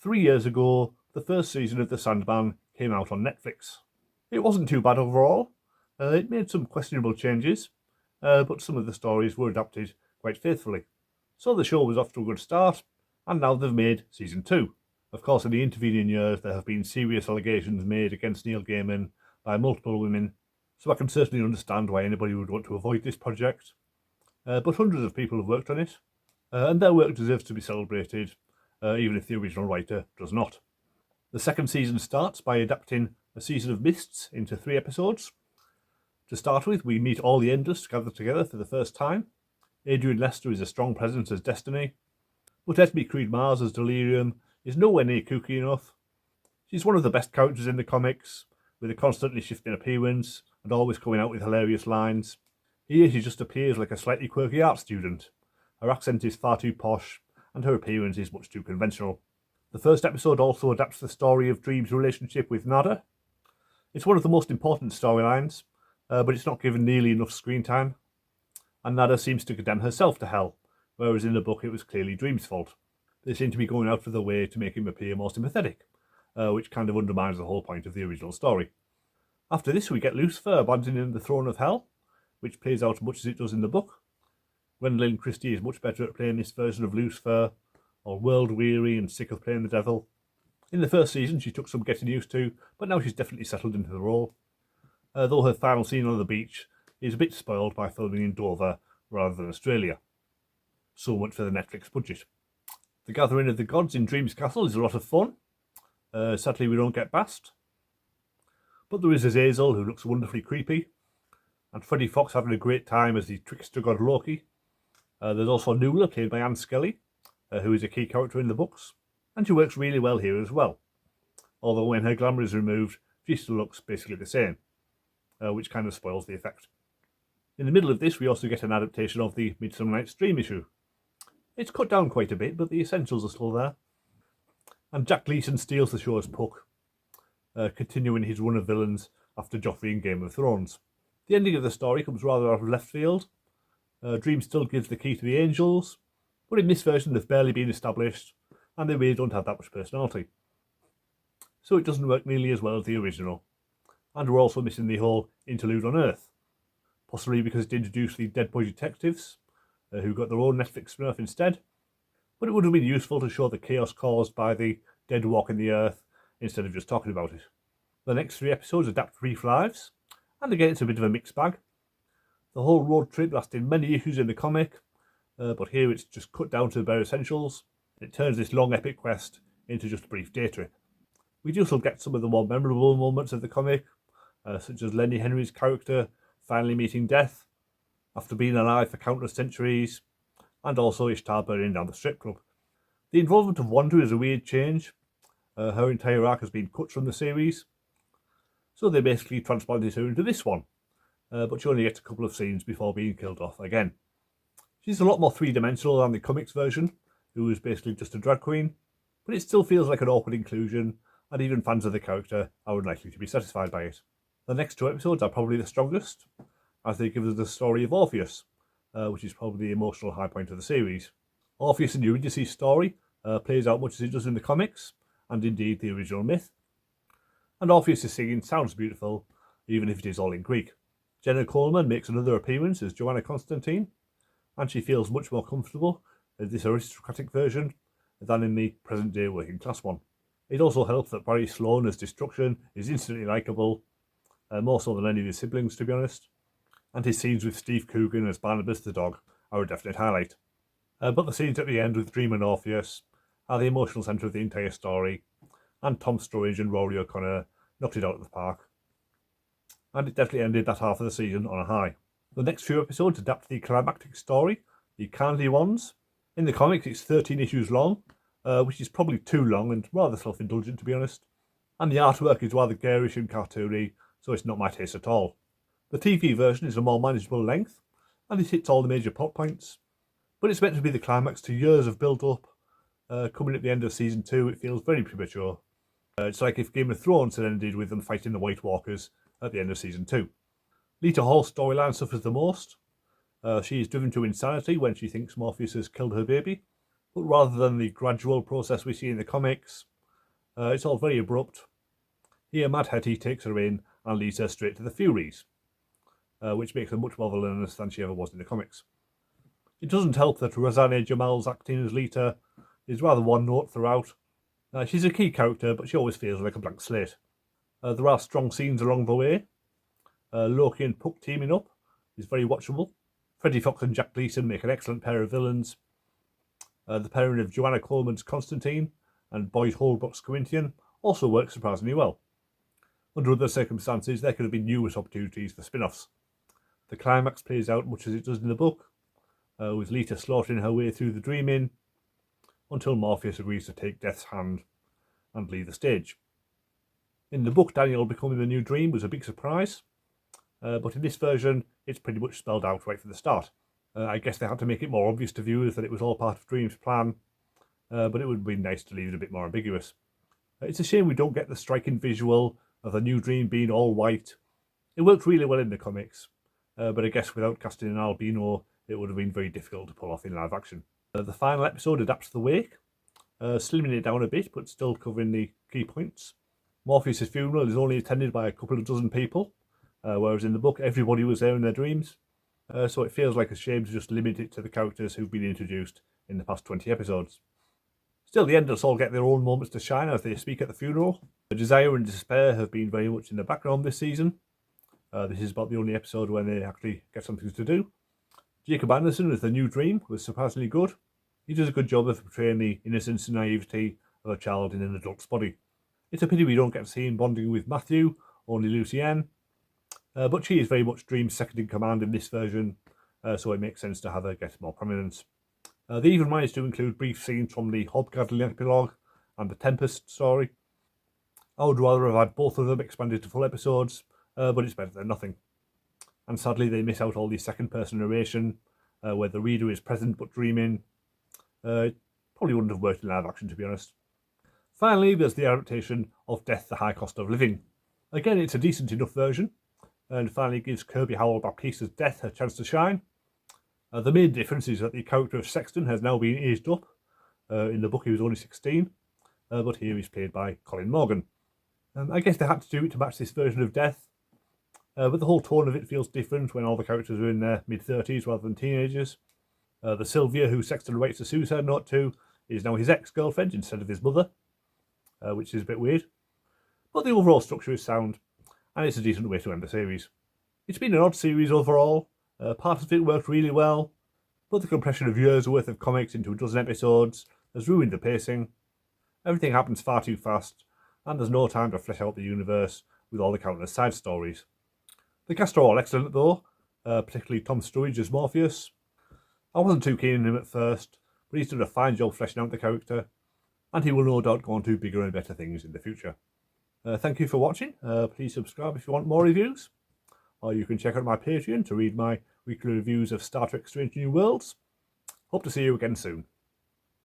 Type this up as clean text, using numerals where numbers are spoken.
3 years ago, the first season of The Sandman came out on Netflix. It wasn't too bad overall. It made some questionable changes, but some of the stories were adapted quite faithfully. So the show was off to a good start, and now they've made season 2. Of course, in the intervening years, there have been serious allegations made against Neil Gaiman by multiple women, so I can certainly understand why anybody would want to avoid this project. But hundreds of people have worked on it, and their work deserves to be celebrated, even if the original writer does not. The second season starts by adapting a season of Mists into 3 episodes. To start with, we meet all the Endless gathered together for the first time. Adrian Lester is a strong presence as Destiny, but Esme Creed Mars as Delirium is nowhere near kooky enough. She's one of the best characters in the comics, with a constantly shifting appearance and always coming out with hilarious lines. Here she just appears like a slightly quirky art student. Her accent is far too posh, and her appearance is much too conventional. The first episode also adapts the story of Dream's relationship with Nada. It's one of the most important storylines, but it's not given nearly enough screen time, and Nada seems to condemn herself to hell, whereas in the book it was clearly Dream's fault. They seem to be going out of their way to make him appear more sympathetic, which kind of undermines the whole point of the original story. After this, we get Lucifer abandoning the throne of hell, which plays out much as it does in the book. Gwendolyn Christie is much better at playing this version of Lucifer, or world-weary and sick of playing the devil. In the first season, she took some getting used to, but now she's definitely settled into the role. Though her final scene on the beach is a bit spoiled by filming in Dover rather than Australia. So much for the Netflix budget. The Gathering of the Gods in Dream's Castle is a lot of fun. Sadly, we don't get Bast. But there is Azazel, who looks wonderfully creepy, and Freddie Fox having a great time as the trickster god Loki. There's also Nuala, played by Anne Skelly, who is a key character in the books, and she works really well here as well. Although when her glamour is removed, she still looks basically the same, which kind of spoils the effect. In the middle of this, we also get an adaptation of the Midsummer Night's Dream issue. It's cut down quite a bit, but the essentials are still there. And Jack Gleeson steals the show as Puck, continuing his run of villains after Joffrey in Game of Thrones. The ending of the story comes rather out of left field. Dream still gives the key to the angels, but in this version they've barely been established, and they really don't have that much personality. So it doesn't work nearly as well as the original. And we're also missing the whole interlude on Earth, possibly because it introduced the Dead Boy Detectives, who got their own Netflix spin-off instead. But it would have been useful to show the chaos caused by the dead walking the Earth, instead of just talking about it. The next 3 episodes adapt Brief Lives, and again it's a bit of a mixed bag. The whole road trip lasted many issues in the comic, but here it's just cut down to the bare essentials. It turns this long epic quest into just a brief day trip. We do still get some of the more memorable moments of the comic, such as Lenny Henry's character finally meeting death after being alive for countless centuries, and also Ishtar burning down the strip club. The involvement of Wanda is a weird change. Her entire arc has been cut from the series, so they basically transplanted her into this one, but she only gets a couple of scenes before being killed off again. She's a lot more three-dimensional than the comics version, who is basically just a drag queen, but it still feels like an awkward inclusion, and even fans of the character are unlikely to be satisfied by it. The next 2 episodes are probably the strongest, as they give us the story of Orpheus, which is probably the emotional high point of the series. Orpheus and Eurydice's story plays out much as it does in the comics, and indeed the original myth. And Orpheus' singing sounds beautiful, even if it is all in Greek. Jenna Coleman makes another appearance as Joanna Constantine, and she feels much more comfortable in this aristocratic version than in the present-day working-class one. It also helps that Barry Sloane as Destruction is instantly likeable, more so than any of his siblings, to be honest, and his scenes with Steve Coogan as Barnabas the dog are a definite highlight. But the scenes at the end with Dream and Orpheus are the emotional centre of the entire story, and Tom Sturridge and Rory O'Connor knocked it out of the park. And it definitely ended that half of the season on a high. The next few episodes adapt the climactic story, the kindly ones. In the comics it's 13 issues long, which is probably too long and rather self-indulgent, to be honest. And the artwork is rather garish and cartoony, so it's not my taste at all. The TV version is a more manageable length, and it hits all the major plot points. But it's meant to be the climax to years of build-up. Coming at the end of season 2, it feels very premature. It's like if Game of Thrones had ended with them fighting the White Walkers at the end of season 2. Lita Hall's storyline suffers the most. She is driven to insanity when she thinks Morpheus has killed her baby, but rather than the gradual process we see in the comics, it's all very abrupt. Here, Mad Hetty takes her in and leads her straight to the Furies, which makes her much more villainous than she ever was in the comics. It doesn't help that Rosanna Jamal's acting as Lita is rather one note throughout. She's a key character, but she always feels like a blank slate. There are strong scenes along the way. Loki and Puck teaming up is very watchable. Freddie Fox and Jack Gleason make an excellent pair of villains. The pairing of Joanna Coleman's Constantine and Boyd Holbrook's Corinthian also works surprisingly well. Under other circumstances, there could have been numerous opportunities for spin-offs. The climax plays out much as it does in the book, with Lita slaughtering her way through the Dream-In, until Morpheus agrees to take Death's hand and leave the stage. In the book, Daniel becoming the new Dream was a big surprise, but in this version, it's pretty much spelled out right from the start. I guess they had to make it more obvious to viewers that it was all part of Dream's plan, but it would have been nice to leave it a bit more ambiguous. It's a shame we don't get the striking visual of the new Dream being all white. It worked really well in the comics, but I guess without casting an albino, it would have been very difficult to pull off in live action. The final episode adapts the wake, slimming it down a bit, but still covering the key points. Morpheus' funeral is only attended by a couple of dozen people, whereas in the book everybody was there in their dreams, so it feels like a shame to just limit it to the characters who've been introduced in the past 20 episodes. Still, the Endless all get their own moments to shine as they speak at the funeral. The Desire and Despair have been very much in the background this season. This is about the only episode when they actually get something to do. Jacob Anderson as the new Dream was surprisingly good. He does a good job of portraying the innocence and naivety of a child in an adult's body. It's a pity we don't get to see him bonding with Matthew, only Lucenne, but she is very much Dream's second in command in this version, so it makes sense to have her get more prominence. They even managed to include brief scenes from the Hobgoblin epilogue and the Tempest story. I would rather have had both of them expanded to full episodes, but it's better than nothing. And sadly, they miss out all the second-person narration, where the reader is present but dreaming. It probably wouldn't have worked in live action, to be honest. Finally, there's the adaptation of Death, the High Cost of Living. Again, it's a decent enough version, and finally gives Kirby Howell-Baptiste's Death a chance to shine. The main difference is that the character of Sexton has now been aged up. In the book he was only 16, but here he's played by Colin Morgan. I guess they had to do it to match this version of Death, but the whole tone of it feels different when all the characters are in their mid-30s rather than teenagers. The Sylvia who Sexton writes a suicide note to is now his ex-girlfriend instead of his mother, which is a bit weird. But the overall structure is sound, and it's a decent way to end the series. It's been an odd series overall. Part of it worked really well, but the compression of years' worth of comics into a dozen episodes has ruined the pacing. Everything happens far too fast, and there's no time to flesh out the universe with all the countless side stories. The cast are all excellent though, particularly Tom Sturridge as Morpheus. I wasn't too keen on him at first, but he's done a fine job fleshing out the character, and he will no doubt go on to bigger and better things in the future. Thank you for watching. Please subscribe if you want more reviews, or you can check out my Patreon to read my weekly reviews of Star Trek Strange New Worlds. Hope to see you again soon.